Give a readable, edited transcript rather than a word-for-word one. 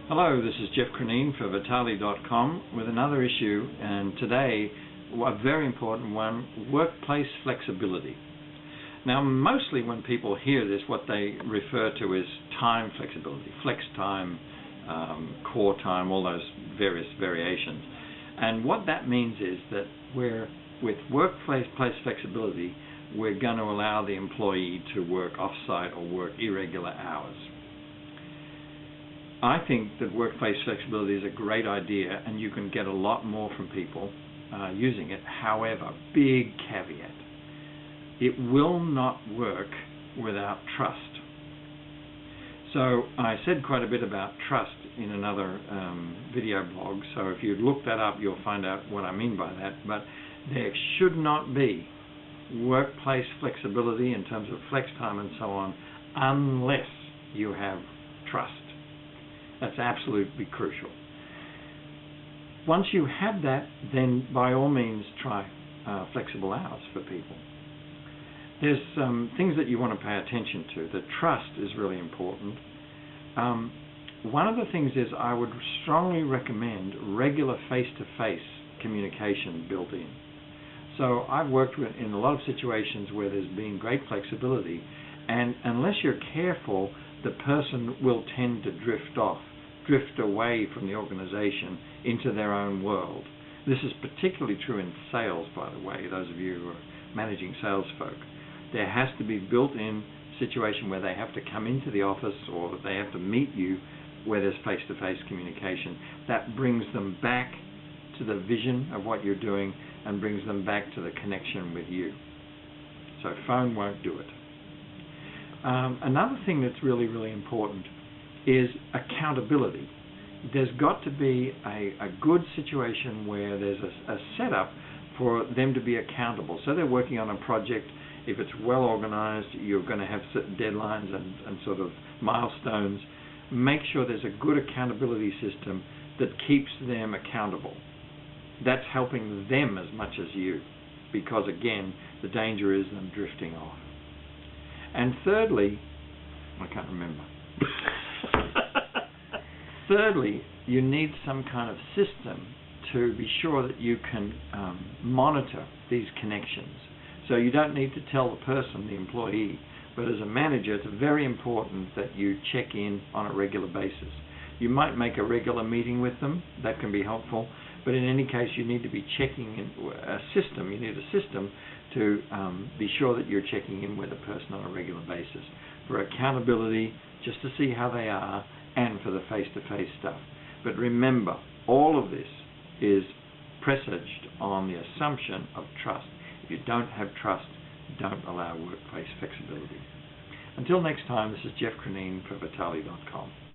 Hello, this is Geoff for Vitali.com with another issue, and today a very important one: workplace flexibility. Now, mostly when people hear this, what they refer to is time flexibility, flex time, core time, all those various variations. And what that means is that with workplace flexibility, we're going to allow the employee to work off-site or work irregular hours. I think that workplace flexibility is a great idea, and you can get a lot more from people using it. However, big caveat: it will not work without trust. So I said quite a bit about trust in another video blog, so if you look that up, you'll find out what I mean by that. But there should not be workplace flexibility in terms of flex time and so on unless you have trust. That's absolutely crucial. Once you have that, then by all means try flexible hours for people. There's some things that you want to pay attention to. The trust is really important. One of the things is I would strongly recommend regular face-to-face communication built in. So I've worked in a lot of situations where there's been great flexibility, and unless you're careful, the person will tend to drift away from the organization into their own world. This is particularly true in sales, by the way, those of you who are managing sales folk. There has to be built-in situation where they have to come into the office or they have to meet you where there's face-to-face communication. That brings them back to the vision of what you're doing and brings them back to the connection with you. So phone won't do it. Another thing that's really, really important is accountability. There's got to be a good situation where there's a setup for them to be accountable. So they're working on a project. If it's well organized, you're going to have certain deadlines and sort of milestones. Make sure there's a good accountability system that keeps them accountable. That's helping them as much as you, because again, the danger is them drifting off. And thirdly, I can't remember. Thirdly, you need some kind of system to be sure that you can monitor these connections. So you don't need to tell the person, the employee, but as a manager, it's very important that you check in on a regular basis. You might make a regular meeting with them. That can be helpful. But in any case, you need to be checking in a system. You need a system to be sure that you're checking in with a person on a regular basis for accountability, just to see how they are, and for the face-to-face stuff. But remember, all of this is presaged on the assumption of trust. If you don't have trust, don't allow workplace flexibility. Until next time, this is Geoff for Vitali.com.